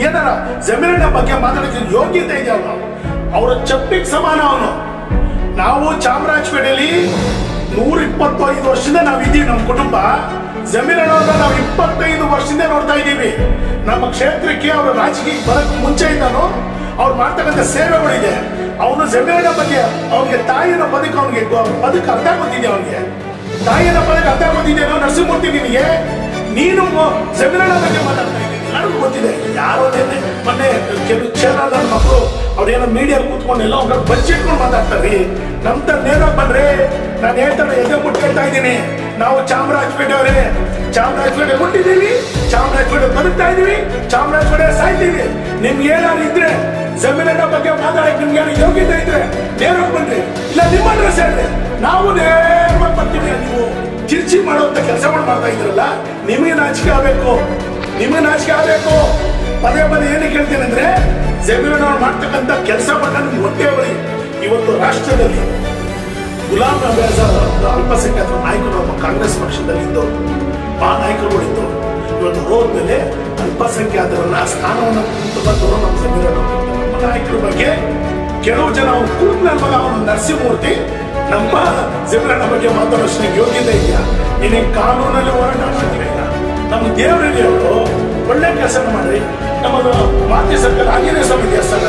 ಏನಾರ ಜಮೀನಿನ ಬಗ್ಗೆ ಮಾತಾಡೋಕೆ ಯೋಗ್ಯತೆ ಇದೆ ಅವನು, ಅವರ ಚಪ್ಪಿಗೆ ಸಮಾನ ಅವನು. ನಾವು ಚಾಮರಾಜಪೇಟೆಯಲ್ಲಿ 125 ವರ್ಷದಿಂದ ನಾವಿದ್ದೀವಿ. ನಮ್ಮ ಕುಟುಂಬ ಜಮೀನವ್ರನ್ನ ನಾವು 25 ವರ್ಷದಿಂದ ನೋಡ್ತಾ ಇದ್ದೀವಿ. ನಮ್ಮ ಕ್ಷೇತ್ರಕ್ಕೆ ಅವರ ರಾಜಕೀಯ ಬರಕ್ಕೆ ಮುಂಚೆಯಿಂದನು ಅವ್ರು ಮಾಡ್ತಕ್ಕಂಥ ಸೇವೆಗಳಿದೆ. ಅವನು ಜಮೀನಿನ ಬಗ್ಗೆ ಅವನಿಗೆ ತಾಯಿನ ಬದುಕು ಅವನಿಗೆ ಬದುಕು ಅರ್ಥ ಗೊತ್ತಿದೆ. ಅವನಿಗೆ ತಾಯಿನ ಬದುಕು ಅರ್ಥ ಗೊತ್ತಿದೆಯೋ ನರಸಿಂಹಮೂರ್ತಿ ನಿನಗೆ? ನೀನು ಜಮೀನಿನ ಬಗ್ಗೆ ಮಾತಾಡ್ತಾ ಇದ್ದೀನಿ, ನನಗೂ ಗೊತ್ತಿದೆ. ಯಾರೋ ಮೊನ್ನೆ ಕೆಲವು ಕ್ಷೇತ್ರದ ಮಕ್ಕಳು ಅವ್ರೇನೋ ಮೀಡಿಯಾ ಕೂತ್ಕೊಂಡು ಎಲ್ಲ ಅವ್ರ ಬಚ್ಚಿಟ್ಕೊಂಡು ಮಾತಾಡ್ತಾರೆ. ನಮ್ ತರ ನೇರ ಬಂದ್ರೆ ನಾನು ಹೇಳ್ತಾನೆ ಎದೆ ಮುಟ್ಕೊಳ್ತಾ ಇದ್ದೀನಿ. ನಾವು ಚಾಮರಾಜಪೇಟೆ ಅವರೇ, ಚಾಮರಾಜಪೇಟೆ ಹುಟ್ಟಿದ್ದೀವಿ, ಚಾಮರಾಜಪೇಟೆ ಬದುಕ್ತಾ ಇದೀವಿ, ಚಾಮರಾಜಪೇಟೆ ಸಾಯ್ತೀವಿ. ನಿಮ್ಗೆ ಏನಾದ್ರು ಇದ್ರೆ ಜಮೀನಿನ ಬಗ್ಗೆ ಮಾತಾಡಕ್ಕೆ ನಿಮ್ಗೆ ಏನೋ ಯೋಗ್ಯತೆ ಇದ್ರೆ ನೇರವಾಗಿ ಬನ್ರಿ, ಇಲ್ಲ ನಿಮ್ಮ ಅಡ್ರೆಸ್ ಹೇಳ್ರಿ, ನಾವು ನೇರವಾಗಿ ಬರ್ತೀವಿ. ನೀವು ಚಿರ್ಚಿ ಮಾಡುವಂತ ಕೆಲಸಗಳು ಮಾಡ್ತಾ ಇದ್ರಲ್ಲ, ನಿಮಗೆ ನಾಚಿಕೆ ಆಗ್ಬೇಕು, ನಿಮಗೆ ನಾಚಿಕೆ ಆಗ್ಬೇಕು. ಪದೇ ಪದೇ ಏನಕ್ಕೆ ಹೇಳ್ತೇನೆ ಅಂದ್ರೆ ಜಮೀನವ್ರು ಮಾಡ್ತಕ್ಕಂಥ ಕೆಲಸವನ್ನ ನಿಮ್ಗೆ ಹೊಟ್ಟೆ ಬಳಿ. ಇವತ್ತು ರಾಷ್ಟ್ರದಲ್ಲಿ ಗುಲಾಮ್ ನಬಿ ಆಜಾದ್ ಅಲ್ಪಸಂಖ್ಯಾತರ ನಾಯಕರು ನಮ್ಮ ಕಾಂಗ್ರೆಸ್ ಪಕ್ಷದಲ್ಲಿ ಇದ್ದವರು, ಆ ನಾಯಕರುಗಳಿದ್ದು ಇವತ್ತು ರೋಡ್ ಮೇಲೆ ಅಲ್ಪಸಂಖ್ಯಾತರನ್ನ ಸ್ಥಾನವನ್ನು ಬಂದವರು ನಮ್ಮ ಜಮೀನವ್ರು. ನಮ್ಮ ನಾಯಕರ ಬಗ್ಗೆ ಕೆಲವು ಜನ ಕೂತ್ ನನ್ನ ಮಗ ಅವನು ನರಸಿಂಹಮೂರ್ತಿ ನಮ್ಮ ಜಮೀನಣ್ಣ ಬಗ್ಗೆ ಮಾತಾಡೋಷ್ಟು ಯೋಗ್ಯತೆ ಇದೆಯಾ? ನಿನಗೆ ಕಾನೂನಲ್ಲಿ ಹೋರಾಟ ಮಾಡ್ತೀವಿ. ನಮ್ಮ ದೇವರಲ್ಲಿ ಅವರು ಒಳ್ಳೆ ಕೆಲಸ ಮಾಡ್ರಿ. ನಮ್ಮದು ಮಾತೆ ಸರ್ಕಾರ ಆಂಜನೇಯ ಸ್ವಾಮಿ ದೇವಸ್ಥಾನ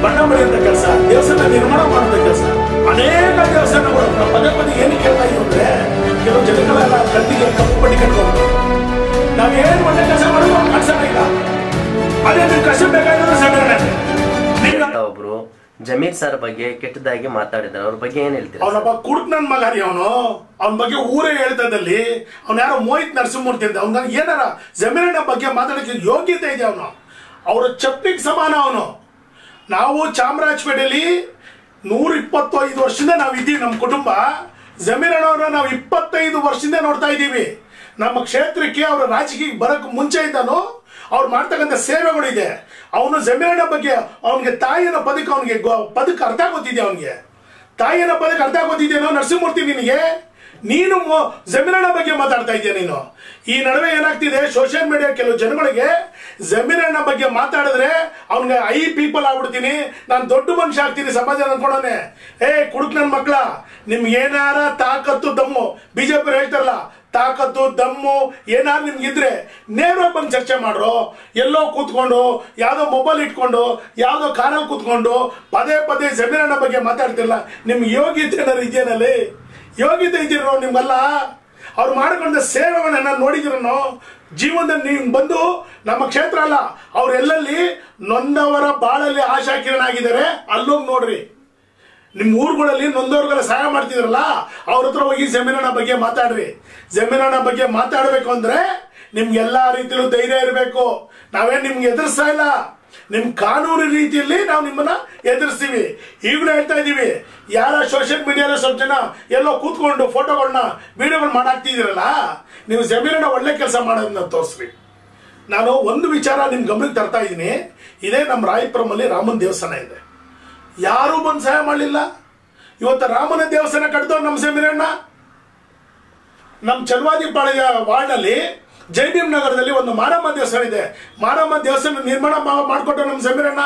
ಬಣ್ಣ ಬಳಿಯುವಂತ ಕೆಲಸ, ದೇವಸ್ಥಾನ ನಿರ್ಮಾಣ ಮಾಡುವಂತ ಕೆಲಸ, ಅನೇಕ ದೇವಸ್ಥಾನಗಳು ನಾವು ಪದೇ ಪದೇ ಏನಕ್ಕೆ ಕೇಳ್ತಾ ಇದೀವಿ ಅಂದ್ರೆ ಕೆಲವು ಜನಗಳೆಲ್ಲ ಕಲ್ಲಿಗೆ ಕಪ್ಪು ಪಟ್ಟಿ ಕಟ್ಕೊಂಡು ನಾವೇನು ಒಳ್ಳೆ ಕೆಲಸ ಮಾಡೋದು ಕೆಲಸ ಇಲ್ಲ. ಅದೇ ನೀವು ಕಷ್ಟ ಬೇಕಾಗಿರೋದು ಸಣ್ಣ ಒಬ್ರು ಜಮೀರ್ ಸರ್ ಬಗ್ಗೆ ಕೆಟ್ಟದಾಗಿ ಮಾತಾಡಿದ್ದಾರೆ, ಅವ್ರ ಬಗ್ಗೆ ಏನ್ ಹೇಳ್ತೀರಾ? ಅವನೊಬ್ಬ ಕುಡುಕ್ ನನ್ ಮಗ ರೀ. ಅವನ ಬಗ್ಗೆ ಊರೇ ಹೇಳ್ತದಲ್ಲಿ ಅವ್ನ ಯಾರೋ ಮೋಹಿತ್ ನರಸಿಂಹಮೂರ್ತಿ ಅಂತ ಅವ್ನ ಏನಾರ ಜಮೀನಿನ ಬಗ್ಗೆ ಮಾತಾಡಕ್ಕೆ ಯೋಗ್ಯತೆ ಇದೆ. ಅವನು ಅವರ ಚಪ್ಪಿಗೆ ಸಮಾನ ಅವನು. ನಾವು ಚಾಮರಾಜಪೇಟೆಯಲ್ಲಿ 125 ವರ್ಷದಿಂದ ನಾವಿದ್ದೀವಿ. ನಮ್ಮ ಕುಟುಂಬ ಜಮೀನವ್ರನ್ನ ನಾವು 25 ವರ್ಷದಿಂದ ನೋಡ್ತಾ ಇದ್ದೀವಿ. ನಮ್ಮ ಕ್ಷೇತ್ರಕ್ಕೆ ಅವರ ರಾಜಕೀಯ ಬರಕ್ಕೆ ಮುಂಚೆಯಿಂದನು ಅವ್ರು ಮಾಡ್ತಕ್ಕಂಥ ಸೇವೆಗಳಿದೆ. ಅವನು ಜಮೀನಿನ ಬಗ್ಗೆ ಅವನಿಗೆ ತಾಯಿನ ಬದುಕು ಅವನಿಗೆ ಬದುಕು ಅರ್ಥ ಗೊತ್ತಿದೆ. ಅವನಿಗೆ ತಾಯಿನ ಬದುಕು ಅರ್ಥ ಗೊತ್ತಿದೆಯೋ ನರಸಿಂಹಮೂರ್ತಿ ನಿನಗೆ? ನೀನು ಜಮೀನಿನ ಬಗ್ಗೆ ಮಾತಾಡ್ತಾ ಇದೆಯಾ ನೀನು? ಈ ನಡುವೆ ಏನಾಗ್ತಿದೆ, ಸೋಷಿಯಲ್ ಮೀಡಿಯಾ ಕೆಲವು ಜನಗಳಿಗೆ ಜಮೀನಿನ ಬಗ್ಗೆ ಮಾತಾಡಿದ್ರೆ ಅವ್ನಿಗೆ ಐ ಪೀಪಲ್ ಆಗ್ಬಿಡ್ತೀನಿ, ನಾನು ದೊಡ್ಡ ಮನುಷ್ಯ ಆಗ್ತೀನಿ ಸಮಾಜ ಅನ್ಕೊಂಡವನೆ. ಕುಡುಕ್ ನನ್ ಮಕ್ಳ, ನಿಮ್ಗೆ ಏನಾರ ತಾಕತ್ತು ದಮ್ಮು, ಬಿಜೆಪಿ ಹೇಳ್ತಾರಲ್ಲ ತಾಕತ್ತು ದಮ್ಮು ಏನಾರು ನಿಮ್ಗಿದ್ರೆ ನೇರವಾಗಿ ಬಂದು ಚರ್ಚೆ ಮಾಡ್ರು. ಎಲ್ಲೋ ಕೂತ್ಕೊಂಡು ಯಾವುದೋ ಮೊಬೈಲ್ ಇಟ್ಕೊಂಡು ಯಾವುದೋ ಕಾರಲ್ಲಿ ಕೂತ್ಕೊಂಡು ಪದೇ ಪದೇ ಜಮೀನಿನ ಬಗ್ಗೆ ಮಾತಾಡ್ತಿರಲ್ಲ, ನಿಮ್ಗೆ ಯೋಗ್ಯತೆ ಏನಾರು ಇದೆಯೇನಲ್ಲಿ? ಯೋಗ್ಯತೆ ಇದ್ದೀರೋ ನಿಮ್ಗೆಲ್ಲ? ಅವ್ರು ಮಾಡ್ಕೊಂಡ ಸೇವೆಗಳನ್ನ ನೋಡಿದ್ರು ಜೀವನದಲ್ಲಿ ನೀವು ಬಂದು ನಮ್ಮ ಕ್ಷೇತ್ರ ಅಲ್ಲ, ಅವ್ರು ಎಲ್ಲೆಲ್ಲಿ ನೊಂದವರ ಬಾಳಲ್ಲಿ ಆಶಾಕಿರಣ ಆಗಿದ್ದಾರೆ ಅಲ್ಲೋಗಿ ನೋಡ್ರಿ. ನಿಮ್ಮ ಊರುಗಳಲ್ಲಿ ನೊಂದವ್ರಿಗೆಲ್ಲ ಸಹಾಯ ಮಾಡ್ತಿದ್ರಲ್ಲ, ಅವ್ರ ಹತ್ರ ಹೋಗಿ ಜಮೀನಿನ ಬಗ್ಗೆ ಮಾತಾಡ್ರಿ. ಜಮೀನಿನ ಬಗ್ಗೆ ಮಾತಾಡಬೇಕು ಅಂದ್ರೆ ನಿಮ್ಗೆಲ್ಲಾ ರೀತಿಯಲ್ಲೂ ಧೈರ್ಯ ಇರಬೇಕು. ನಾವೇನ್ ನಿಮ್ಗೆ ಎದುರಿಸ್ತಾ ಇಲ್ಲ, ನಿಮ್ ಕಾನೂನು ರೀತಿಯಲ್ಲಿ ನಾವು ನಿಮ್ಮನ್ನ ಎದುರಿಸ್ತೀವಿ. ಈಗಲೂ ಹೇಳ್ತಾ ಇದೀವಿ, ಯಾರ ಸೋಷಿಯಲ್ ಮೀಡಿಯಾದಲ್ಲಿ ಸ್ವಲ್ಪ ಜನ ಎಲ್ಲೋ ಕೂತ್ಕೊಂಡು ಫೋಟೋಗಳನ್ನ ವಿಡಿಯೋಗಳು ಮಾಡಾಕ್ತಿದ್ದೀರಲ್ಲ, ನೀವು ಜಮೀನಿನ ಒಳ್ಳೆ ಕೆಲಸ ಮಾಡೋದನ್ನ ತೋರಿಸ್ರಿ. ನಾನು ಒಂದು ವಿಚಾರ ನಿಮ್ ಗಮನಕ್ಕೆ ತರ್ತಾ ಇದ್ದೀನಿ. ಇದೇ ನಮ್ಮ ರಾಯಪುರಮಲ್ಲಿ ರಾಮನ ದೇವಸ್ಥಾನ ಇದೆ, ಯಾರೂ ಬಂದು ಸಹಾಯ ಮಾಡಲಿಲ್ಲ. ಇವತ್ತು ರಾಮನ ದೇವಸ್ಥಾನ ಕಟ್ಟಿದವ್ರು ನಮ್ಮ ಜಮೀನಣ್ಣ. ನಮ್ಮ ಚಲವಾದಿಪಾಳ್ಯ ವಾರ್ಡ್ನಲ್ಲಿ ಜೈಭೀಮ್ ನಗರದಲ್ಲಿ ಒಂದು ಮಾರಮ್ಮ ದೇವಸ್ಥಾನ ಇದೆ. ಮಾರಮ್ಮ ದೇವಸ್ಥಾನ ನಿರ್ಮಾಣ ಮಾಡಿಕೊಟ್ಟು ನಮ್ಮ ಜಮೀನಣ್ಣ.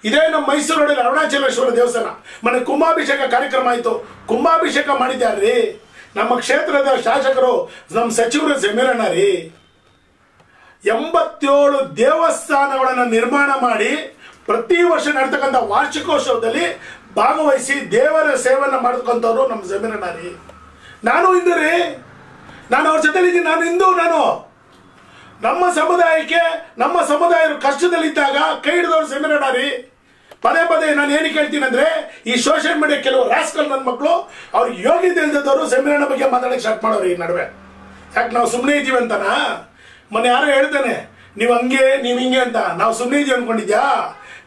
ಇದೇ ನಮ್ಮ ಮೈಸೂರಲ್ಲಿ ಅರುಣಾಚಲೇಶ್ವರ ದೇವಸ್ಥಾನ ಮನೆ ಕುಂಭಾಭಿಷೇಕ ಕಾರ್ಯಕ್ರಮ ಆಯಿತು. ಕುಂಭಾಭಿಷೇಕ ಮಾಡಿದ್ಯಾರ್ರಿ ನಮ್ಮ ಕ್ಷೇತ್ರದ ಶಾಸಕರು, ನಮ್ಮ ಸಚಿವರು ಜಮೀನಣ್ಣ ರೀ. 87 ದೇವಸ್ಥಾನಗಳನ್ನು ನಿರ್ಮಾಣ ಮಾಡಿ ಪ್ರತಿ ವರ್ಷ ನಡ್ತಕ್ಕಂಥ ವಾರ್ಷಿಕೋತ್ಸವದಲ್ಲಿ ಭಾಗವಹಿಸಿ ದೇವರ ಸೇವೆಯನ್ನು ಮಾಡ್ತಕ್ಕಂಥವ್ರು ನಮ್ಮ ಜಮೀನಣ್ಣ ರೀ. ನಾನು ಹಿಂದೂ ರೀ, ನಾನು ಅವ್ರ ಜೊತೆಲಿದ್ದೀನಿ. ನಾನು ಹಿಂದೂ. ನಾನು ನಮ್ಮ ಸಮುದಾಯಕ್ಕೆ, ನಮ್ಮ ಸಮುದಾಯರು ಕಷ್ಟದಲ್ಲಿದ್ದಾಗ ಕೈ ಹಿಡಿದವ್ರು ಜಮೀನಣ್ಣ ರೀ. ಪದೇ ಪದೇ ನಾನು ಏನಕ್ಕೆ ಹೇಳ್ತೀನಿ ಅಂದ್ರೆ, ಈ ಸೋಷಿಯಲ್ ಮೀಡಿಯಾ ಕೆಲವು ರಾಸ್ಕಲ್ ನನ್ನ ಮಕ್ಕಳು ಅವ್ರಿಗೆ ಯೋಗ್ಯತೆ ಇಲ್ದದವರು ಜಮೀನಣ್ಣ ಬಗ್ಗೆ ಮಾತಾಡಕ್ಕೆ ಸ್ಟಾರ್ಟ್ ಮಾಡೋರು ಈ ನಡುವೆ. ಯಾಕೆ ನಾವು ಸುಮ್ಮನೆ ಇದ್ದೀವಿ ಅಂತನಾ? ಮೊನ್ನೆ ಯಾರೋ ಹೇಳ್ತಾನೆ, ನೀವು ಹಂಗೆ ನೀವು ಹಿಂಗೆ ಅಂತ. ನಾವು ಸುಮ್ಮನೆ ಇದೀವಿ ಅನ್ಕೊಂಡಿದ್ಯಾ?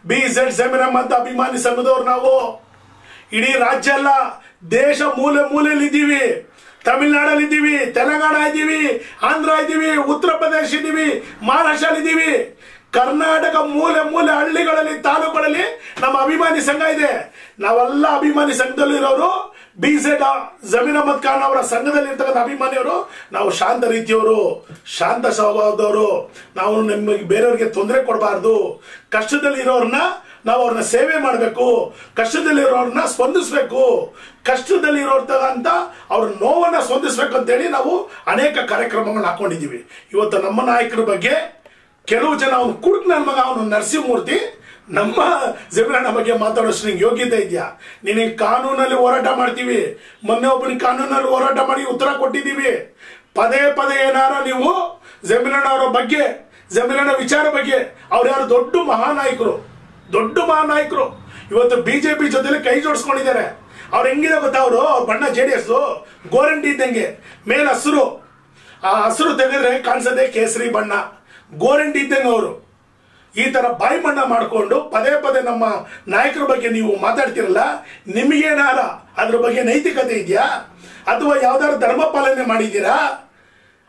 BZ ಜಮೀನಮ್ಮ ಅಂತ ಅಭಿಮಾನಿ ಸಂಘದವ್ರು ನಾವು. ಇಡೀ ರಾಜ್ಯ ಅಲ್ಲ, ದೇಶ ಮೂಲೆ ಮೂಲೆಯಲ್ಲಿ ಇದ್ದೀವಿ. ತಮಿಳ್ನಾಡಲ್ಲಿ ಇದ್ದೀವಿ, ತೆಲಂಗಾಣ ಇದ್ದೀವಿ, ಆಂಧ್ರ ಇದ್ದೀವಿ, ಉತ್ತರ ಪ್ರದೇಶ ಇದ್ದೀವಿ, ಮಹಾರಾಷ್ಟ್ರ ಇದ್ದೀವಿ. ಕರ್ನಾಟಕ ಮೂಲೆ ಮೂಲೆ ಹಳ್ಳಿಗಳಲ್ಲಿ, ತಾಲೂಕುಗಳಲ್ಲಿ ನಮ್ಮ ಅಭಿಮಾನಿ ಸಂಘ ಇದೆ. ನಾವೆಲ್ಲ ಅಭಿಮಾನಿ ಸಂಘದಲ್ಲಿ ಇರೋರು BZ ಜಮೀರ್ ಅಹಮದ್ ಖಾನ್ ಅವರ ಸಂಘದಲ್ಲಿ ಇರ್ತಕ್ಕಂಥ ಅಭಿಮಾನಿಯವರು ನಾವು ಶಾಂತ ರೀತಿಯವರು, ಶಾಂತ ಸ್ವಭಾವದವರು, ನಾವು ನಿಮಗೆ ಬೇರೆಯವ್ರಿಗೆ ತೊಂದರೆ ಕೊಡಬಾರ್ದು, ಕಷ್ಟದಲ್ಲಿರೋರನ್ನ ನಾವು ಅವ್ರನ್ನ ಸೇವೆ ಮಾಡಬೇಕು, ಕಷ್ಟದಲ್ಲಿರೋರನ್ನ ಸ್ಪಂದಿಸಬೇಕು, ಕಷ್ಟದಲ್ಲಿರೋರ್ತಕ್ಕಂಥ ಅವ್ರ ನೋವನ್ನ ಸ್ಪಂದಿಸಬೇಕು ಅಂತೇಳಿ ನಾವು ಅನೇಕ ಕಾರ್ಯಕ್ರಮಗಳನ್ನ ಹಾಕೊಂಡಿದ್ದೀವಿ. ಇವತ್ತು ನಮ್ಮ ನಾಯಕರ ಬಗ್ಗೆ ಕೆಲವು ಜನ ಅವನು ಕುಡುಕ್ ನನ್ನ ಮಗ, ಅವನು ನರಸಿಂಹಮೂರ್ತಿ, ನಮ್ಮ ಜಮೀರಣ್ಣ ಬಗ್ಗೆ ಮಾತಾಡೋಷ್ಟು ನಿಂಗೆ ಯೋಗ್ಯತೆ ಇದೆಯಾ? ನಿನಗೆ ಕಾನೂನಲ್ಲಿ ಹೋರಾಟ ಮಾಡ್ತೀವಿ, ಮೊನ್ನೆ ಒಬ್ಬನಿಗೆ ಕಾನೂನಲ್ಲಿ ಹೋರಾಟ ಮಾಡಿ ಉತ್ತರ ಕೊಟ್ಟಿದ್ದೀವಿ. ಪದೇ ಪದೇ ಏನಾರ ನೀವು ಜಮೀರಣ್ಣ ಅವರ ಬಗ್ಗೆ, ಜಮೀರಣ್ಣ ವಿಚಾರ ಬಗ್ಗೆ, ಅವ್ರು ಯಾರು ದೊಡ್ಡ ಮಹಾನಾಯಕರು, ದೊಡ್ಡ ಮಹಾನಾಯಕರು, ಇವತ್ತು ಬಿಜೆಪಿ ಜೊತೆಲಿ ಕೈ ಜೋಡಿಸ್ಕೊಂಡಿದ್ದಾರೆ. ಅವ್ರು ಹೆಂಗಿದೆ ಗೊತ್ತಾ? ಅವರು ಅವ್ರ ಬಣ್ಣ JDS ಗೋರಂಟಿ ಇದ್ದಂಗೆ, ಮೇಲೆ ಹಸಿರು, ಆ ಹಸಿರು ತೆಗೆದ್ರೆ ಕಾಣಿಸದೆ ಕೇಸರಿ ಬಣ್ಣ, ಗೋರಂಟಿ ಇದ್ದಂಗೆ ಅವರು. ಈ ತರ ಬಾಯಿ ಬಣ್ಣ ಮಾಡಿಕೊಂಡು ಪದೇ ಪದೇ ನಮ್ಮ ನಾಯಕರ ಬಗ್ಗೆ ನೀವು ಮಾತಾಡ್ತಿರಲ್ಲ, ನಿಮಗೇನಾರ ಅದ್ರ ಬಗ್ಗೆ ನೈತಿಕತೆ ಇದೆಯಾ? ಅಥವಾ ಯಾವ್ದಾದ್ರು ಧರ್ಮ ಪಾಲನೆ ಮಾಡಿದ್ದೀರಾ?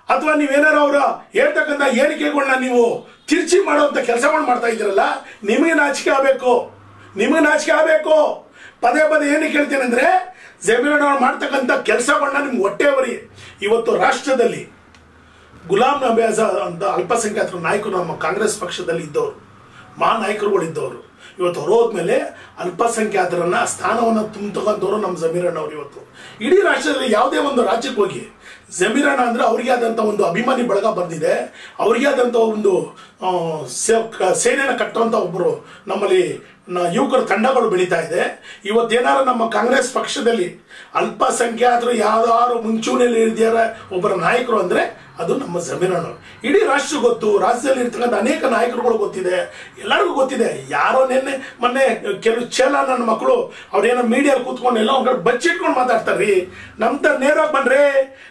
ಅಥವಾ ನೀವೇನಾರು ಅವರ ಹೇಳ್ತಕ್ಕಂಥ ಹೇಳಿಕೆಗಳನ್ನ ನೀವು ತಿರ್ಚಿ ಮಾಡುವಂತ ಕೆಲಸಗಳು ಮಾಡ್ತಾ ಇದ್ದೀರಲ್ಲ, ನಿಮಗೆ ನಾಚಿಕೆ ಆಗಬೇಕು, ನಿಮಗೆ ನಾಚಿಕೆ ಆಗಬೇಕು. ಪದೇ ಪದೇ ಏನಕ್ಕೆ ಹೇಳ್ತೇನೆ ಅಂದ್ರೆ, ಜಮೀರಣ್ಣ ಅವ್ರು ಮಾಡ್ತಕ್ಕಂಥ ಕೆಲಸಗಳನ್ನ ನಿಮ್ಗೆ ಹೊಟ್ಟೆ ಬರಿ. ಇವತ್ತು ರಾಷ್ಟ್ರದಲ್ಲಿ ಗುಲಾಂ ನಬಿ ಆಜಾದ್ ಅಂತ ಅಲ್ಪಸಂಖ್ಯಾತರ ನಾಯಕರು ನಮ್ಮ ಕಾಂಗ್ರೆಸ್ ಪಕ್ಷದಲ್ಲಿ ಇದ್ದವರು, ಮಹಾನಾಯಕರುಗಳಿದ್ದವರು, ಇವತ್ತು ಹೊರೋದ್ಮೇಲೆ ಅಲ್ಪಸಂಖ್ಯಾತರನ್ನ ಸ್ಥಾನವನ್ನು ತುಂಬತಕ್ಕಂಥವ್ರು ನಮ್ಮ ಜಮೀರಣ್ಣ ಅವರು. ಇವತ್ತು ಇಡೀ ರಾಷ್ಟ್ರದಲ್ಲಿ ಯಾವುದೇ ಒಂದು ರಾಜ್ಯಕ್ಕೆ ಹೋಗಿ ಜಮೀರಣ್ಣ ಅಂದ್ರೆ ಅವರಿಗೆ ಆದಂಥ ಒಂದು ಅಭಿಮಾನಿ ಬಳಗ ಬಂದಿದೆ, ಅವರಿಗೆ ಆದಂಥ ಒಂದು ಸೇನೆನ ಕಟ್ಟುವಂಥ ಒಬ್ಬರು ನಮ್ಮಲ್ಲಿ ಯುವಕರ ತಂಡಗಳು ಬೆಳೀತಾ ಇದೆ. ಇವತ್ತೇನಾರು ನಮ್ಮ ಕಾಂಗ್ರೆಸ್ ಪಕ್ಷದಲ್ಲಿ ಅಲ್ಪಸಂಖ್ಯಾತರು ಯಾವ್ದಾರು ಮುಂಚೂಣಿಯಲ್ಲಿ ಇಳಿದಾರ ಒಬ್ಬರ ನಾಯಕರು ಅಂದ್ರೆ ಅದು ನಮ್ಮ ಜಮೀರಣ್ಣ. ಇಡೀ ರಾಷ್ಟ್ರ ಗೊತ್ತು, ರಾಜ್ಯದಲ್ಲಿ ಇರ್ತಕ್ಕಂಥ ಅನೇಕ ನಾಯಕರುಗಳು ಗೊತ್ತಿದೆ, ಎಲ್ಲರಿಗೂ ಗೊತ್ತಿದೆ. ಯಾರೋ ಮೊನ್ನೆ ಕೆಲವು ನನ್ನ ಮಕ್ಕಳು ಅವ್ರೇನೋ ಮೀಡಿಯಾ ಕೂತ್ಕೊಂಡು ಎಲ್ಲ ಒಂದ್ ಕಡೆ ಬಚ್ಚಿಟ್ಕೊಂಡು ಮಾತಾಡ್ತಾರ್ರಿ. ನಮ್ತ ನೇರವಾಗಿ ಬನ್ರಿ,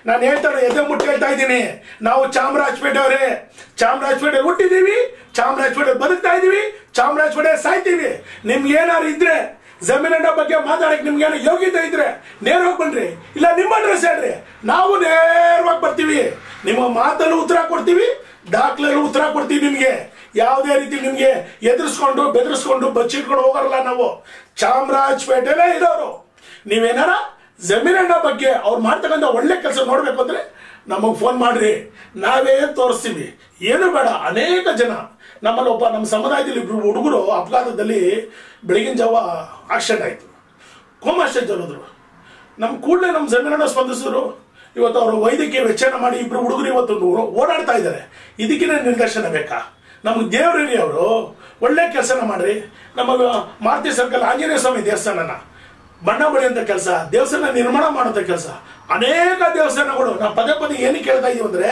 ನಾನು ಹೇಳ್ತಾರೆ ಎದೆ ಮುಟ್ಟಿ ಹೇಳ್ತಾ ಇದ್ದೀನಿ, ನಾವು ಚಾಮರಾಜಪೇಟೆ ಅವರೇ, ಚಾಮರಾಜಪೇಟೆ ಹುಟ್ಟಿದೀವಿ, ಚಾಮರಾಜಪೇಟೆ ಬದುಕ್ತಾ ಇದೀವಿ, ಚಾಮರಾಜಪೇಟೆ ಸಾಯ್ತೀವಿ. ನಿಮ್ಗೆ ಏನಾರು ಇದ್ರೆ ಜಮೀರಣ್ಣ ಬಗ್ಗೆ ಮಾತಾಡಕ್ ನಿಮ್ಗೆ ಏನೋ ಯೋಗ್ಯತೆ ಇದ್ರೆ ನೇರವಾಗಿ ಬನ್ರಿ, ಇಲ್ಲ ನಿಮ್ಮ ಅಡ್ರೆಸ್ ಹೇಳ್ರಿ, ನಾವು ನೇರವಾಗಿ ಬರ್ತೀವಿ, ನಿಮ್ಮ ಮಾತಲ್ಲೂ ಉತ್ತರ ಕೊಡ್ತೀವಿ, ದಾಖಲೆಲ್ಲೂ ಉತ್ತರ ಕೊಡ್ತೀವಿ. ನಿಮ್ಗೆ ಯಾವುದೇ ರೀತಿ ನಿಮ್ಗೆ ಎದುರಿಸ್ಕೊಂಡು ಬೆದರಿಸ್ಕೊಂಡು ಬಚ್ಚಿಟ್ಕೊಂಡು ಹೋಗಲ್ಲ. ನಾವು ಚಾಮರಾಜಪೇಟೆಲೇ ಇರೋರು. ನೀವೇನಾರ ಜಮೀರಣ್ಣ ಬಗ್ಗೆ ಅವ್ರು ಮಾಡ್ತಕ್ಕಂಥ ಒಳ್ಳೆ ಕೆಲಸ ನೋಡ್ಬೇಕು ಅಂದ್ರೆ ನಮಗೆ ಫೋನ್ ಮಾಡ್ರಿ, ನಾವೇ ತೋರಿಸ್ತೀವಿ. ಏನು ಬೇಡ. ಅನೇಕ ಜನ ನಮ್ಮಲ್ಲಿ ನಮ್ಮ ಸಮುದಾಯದಲ್ಲಿ ಇಬ್ರು ಹುಡುಗರು ಅಪಘಾತದಲ್ಲಿ ಬೆಳಗಿನ ಜಾವ ಆಕ್ಸಿಡೆಂಟ್ ಆಯ್ತು, ಕೋಮಾ ಸ್ಟೇಜ್ ಹೋದ್ರು. ನಮ್ಮ ಕೂಡಲೇ ನಮ್ಮ ಜಮೀರಣ್ಣ ಸ್ಪಂದಿಸಿದ್ರು. ಇವತ್ತು ಅವರು ವೈದ್ಯಕೀಯ ವೆಚ್ಚನ ಮಾಡಿ ಇಬ್ರು ಹುಡುಗರು ಇವತ್ತು ಓಡಾಡ್ತಾ ಇದ್ದಾರೆ. ಇದಕ್ಕಿನ ನಿರ್ದೇಶನ ಬೇಕಾ? ನಮ್ಗೆ ದೇವ್ರಿ, ಅವರು ಒಳ್ಳೆ ಕೆಲಸನ ಮಾಡ್ರಿ. ನಮ್ಮ ಮಾರುತಿ ಸರ್ಕಲ್ ಆಂಜನೇಯ ಸ್ವಾಮಿ ದೇವಸ್ಥಾನನ ಬಣ್ಣ ಬಳಿಯುವಂತ ಕೆಲಸ, ದೇವಸ್ಥಾನ ನಿರ್ಮಾಣ ಮಾಡುವಂತ ಕೆಲಸ, ಅನೇಕ ದೇವಸ್ಥಾನಗಳು. ನಾವು ಪದೇ ಪದೇ ಏನಕ್ಕೆ ಕೇಳ್ತಾ ಇದೀವಿ ಅಂದ್ರೆ,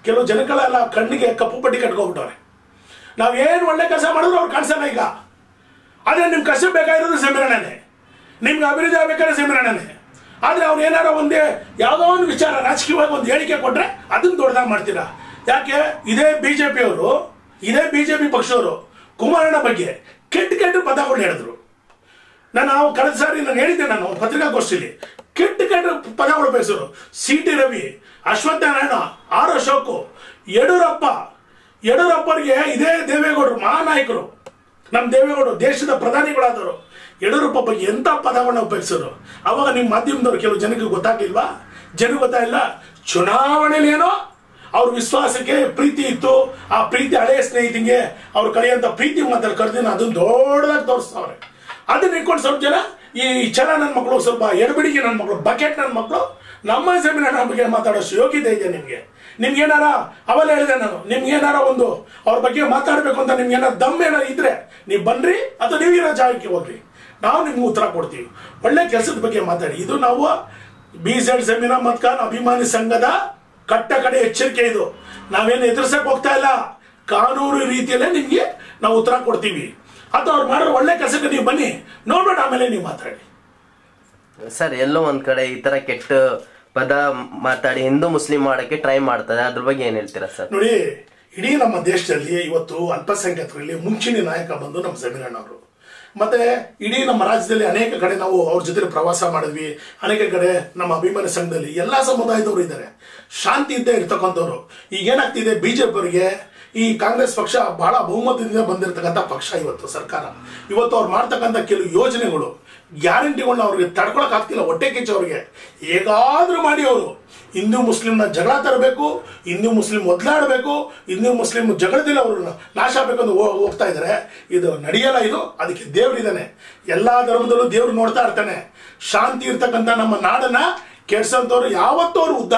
ಕೆಲವು ಜನಗಳೆಲ್ಲ ಕಣ್ಣಿಗೆ ಕಪ್ಪು ಪಟ್ಟಿ ಕಟ್ಕೊಂಡ್ಬಿಟ್ಟವ್ರೆ. ನಾವೇನು ಒಳ್ಳೆ ಕೆಲಸ ಮಾಡಿದ್ರು ಅವ್ರು ಕಾಣಿಸಲ್ಲ. ಈಗ ಆದ್ರೆ ನಿಮ್ಗೆ ಕಷ್ಟ ಬೇಕಾಗಿರೋದು ಜಮೀರಣ್ಣನೇ, ನಿಮ್ಗೆ ಅಭಿವೃದ್ಧಿ ಆಗ್ಬೇಕಾದ್ರೆ ಜಮೀರಣ್ಣನೇ. ಆದ್ರೆ ಅವ್ರು ಏನಾರ ಒಂದೇ ಯಾವುದೋ ಒಂದು ವಿಚಾರ ರಾಜಕೀಯವಾಗಿ ಒಂದು ಹೇಳಿಕೆ ಕೊಟ್ರೆ ಅದನ್ನ ದೊಡ್ಡದಾಗಿ ಮಾಡ್ತೀರಾ. ಯಾಕೆ? ಇದೇ ಬಿಜೆಪಿಯವರು, ಇದೇ ಬಿಜೆಪಿ ಪಕ್ಷದವರು ಕುಮಾರಣ್ಣ ಬಗ್ಗೆ ಕೆಟ್ಟ ಕೆಟ್ಟ ಪದಗಳು ಹೇಳಿದ್ರು. ನಾವು ಕಳೆದ ಸಾರಿ ನಾನು ಹೇಳಿದ್ದೆ, ನಾನು ಪತ್ರಿಕಾಗೋಷ್ಠಿಲಿ ಕೆಟ್ಟ ಕೆಟ್ಟ ಪದಗಳು ಬೇಯಿಸಿದ್ರು. CT ರವಿ, ಅಶ್ವತ್ಥನಾರಾಯಣ, R ಅಶೋಕ್, ಯಡಿಯೂರಪ್ಪರಿಗೆ ಇದೇ ದೇವೇಗೌಡರು ಮಹಾನಾಯಕರು, ನಮ್ಮ ದೇವೇಗೌಡರು ದೇಶದ ಪ್ರಧಾನಿಗಳಾದವರು, ಯಡಿಯೂರಪ್ಪ ಬಗ್ಗೆ ಎಂತ ಪದಗಳನ್ನ ಉಪಯೋಗಿಸಿದ್ರು. ಅವಾಗ ನಿಮ್ಮ ಮಾಧ್ಯಮದವ್ರು ಕೆಲವು ಜನಕ್ಕೆ ಗೊತ್ತಾಗ್ಲಿಲ್ವಾ? ಗೊತ್ತಾಗಿಲ್ಲ. ಚುನಾವಣೆಯಲ್ಲಿ ಏನೋ ಅವ್ರ ವಿಶ್ವಾಸಕ್ಕೆ ಪ್ರೀತಿ ಇತ್ತು, ಆ ಪ್ರೀತಿ ಹಳೆಯ ಸ್ನೇಹಿತಿಗೆ ಅವ್ರು ಕರೆಯುವಂತ ಪ್ರೀತಿ ಮಾತಾಡಿ ಕರೆದಿನ ಅದನ್ನ ದೊಡ್ಡದಾಗಿ ತೋರಿಸ್ತಾವ್ರೆ. ಅದನ್ನ ಇಟ್ಕೊಂಡು ಸ್ವಲ್ಪ ಜನ ಈ ಛಲ ನನ್ನ ಮಕ್ಕಳು, ಸ್ವಲ್ಪ ಎಡಬಿಡಿಗೆ ನನ್ನ ಮಕ್ಕಳು, ಬಕೆಟ್ ನನ್ನ ಮಕ್ಕಳು ನಮ್ಮ ಜಮೀರಣ್ಣ ಬಗ್ಗೆ ಮಾತಾಡೋಷ್ಟು ಯೋಗ್ಯತೆ ಇದೆ ನಿಮ್ಗೆ. ನಿಮ್ಗೇನಾರ ಅವಲ್ಲ ಹೇಳಿದೆ ನಾನು, ನಿಮ್ಗೇನಾರ ಒಂದು ಅವ್ರ ಬಗ್ಗೆ ಮಾತಾಡ್ಬೇಕು ಅಂತ ನಿಮ್ಗೇನಾರ ದಮ್ ಏನಾರ ಇದ್ರೆ ನೀವು ಬನ್ರಿ, ಅಥವಾ ನೀವಿರೋ ಜಾಗಕ್ಕೆ ಹೋಗ್ರಿ, ನಾವು ನಿಮ್ಗೆ ಉತ್ತರ ಕೊಡ್ತೀವಿ. ಒಳ್ಳೆ ಕೆಲಸದ ಬಗ್ಗೆ ಮಾತಾಡಿ. ಇದು ನಾವು BZ ಜಮೀರ್ ಅಹಮದ್ ಖಾನ್ ಅಭಿಮಾನಿ ಸಂಘದ ಕಟ್ಟ ಕಡೆ ಎಚ್ಚರಿಕೆ. ಇದು ನಾವೇನು ಎದುರಿಸಕ್ ಹೋಗ್ತಾ ಇಲ್ಲ, ಕಾನೂನು ರೀತಿಯಲ್ಲೇ ನಿಮ್ಗೆ ನಾವು ಉತ್ತರ ಕೊಡ್ತೀವಿ. ಅಥವಾ ಅವ್ರು ಮಾಡೋ ಒಳ್ಳೆ ಕೆಲಸಕ್ಕೆ ನೀವು ಬನ್ನಿ, ನೋಡ್ಬೇಡ, ಆಮೇಲೆ ನೀವು ಮಾತಾಡಿ. ಸರ್, ಎಲ್ಲೋ ಒಂದ್ ಕಡೆ ಈ ತರ ಕೆಟ್ಟ ಪದ ಮಾತಾಡಿ ಹಿಂದೂ ಮುಸ್ಲಿಂ ಮಾಡಕ್ಕೆ ಟ್ರೈ ಮಾಡ್ತಾರೆ, ಅದ್ರ ಬಗ್ಗೆ ಏನ್ ಹೇಳ್ತೀರಾ ಸರ್? ನೋಡಿ, ಇಡೀ ನಮ್ಮ ದೇಶದಲ್ಲಿ ಇವತ್ತು ಅಲ್ಪಸಂಖ್ಯಾತರಲ್ಲಿ ಮುಂಚೂಣಿ ನಾಯಕ ಬಂದು ನಮ್ಮ ಜಮೀರಣ್ಣ ಅವರು. ಮತ್ತೆ ಇಡೀ ನಮ್ಮ ರಾಜ್ಯದಲ್ಲಿ ಅನೇಕ ಕಡೆ ನಾವು ಅವ್ರ ಜೊತೆ ಪ್ರವಾಸ ಮಾಡಿದ್ವಿ. ಅನೇಕ ಕಡೆ ನಮ್ಮ ಅಭಿಮಾನಿ ಸಂಘದಲ್ಲಿ ಎಲ್ಲಾ ಸಮುದಾಯದವರು ಇದ್ದಾರೆ, ಶಾಂತಿ ಇದ್ದೇ ಇರ್ತಕ್ಕಂಥವ್ರು. ಈಗ ಏನಾಗ್ತಿದೆ, ಬಿಜೆಪಿ ಅವರಿಗೆ ಈ ಕಾಂಗ್ರೆಸ್ ಪಕ್ಷ ಬಹಳ ಬಹುಮತದಿಂದ ಬಂದಿರತಕ್ಕಂಥ ಪಕ್ಷ ಇವತ್ತು ಸರ್ಕಾರ. ಇವತ್ತು ಅವ್ರು ಮಾಡ್ತಕ್ಕಂಥ ಕೆಲವು ಯೋಜನೆಗಳು, ಗ್ಯಾರಂಟಿಗಳನ್ನ ಅವ್ರಿಗೆ ತಡ್ಕೊಳಕ್ ಆಗ್ತಿಲ್ಲ. ಹೊಟ್ಟೆ ಕಿಚ್ಚವ್ರಿಗೆ ಹೇಗಾದ್ರೂ ಮಾಡಿ ಅವರು ಹಿಂದೂ ಮುಸ್ಲಿಮ್ನ ಜಗಳ ತರಬೇಕು, ಹಿಂದೂ ಮುಸ್ಲಿಂ ಒದ್ಲಾಡಬೇಕು, ಹಿಂದೂ ಮುಸ್ಲಿಂ ಜಗಳದಲ್ಲಿ ಅವ್ರನ್ನ ನಾಶ ಆಗಬೇಕಂತ ಹೋಗ್ತಾ ಇದ್ದಾರೆ. ಇದು ನಡೆಯಲ್ಲ. ಇದು ಅದಕ್ಕೆ ದೇವರಿದ್ದಾನೆ. ಎಲ್ಲಾ ಧರ್ಮದಲ್ಲೂ ದೇವ್ರು ನೋಡ್ತಾ ಇರ್ತಾನೆ. ಶಾಂತಿ ಇರ್ತಕ್ಕಂಥ ನಮ್ಮ ನಾಡನ್ನ ಕೆಡ್ಸಂತವ್ರು ಯಾವತ್ತೂ ಅವ್ರು ಉದ್ಧಾರ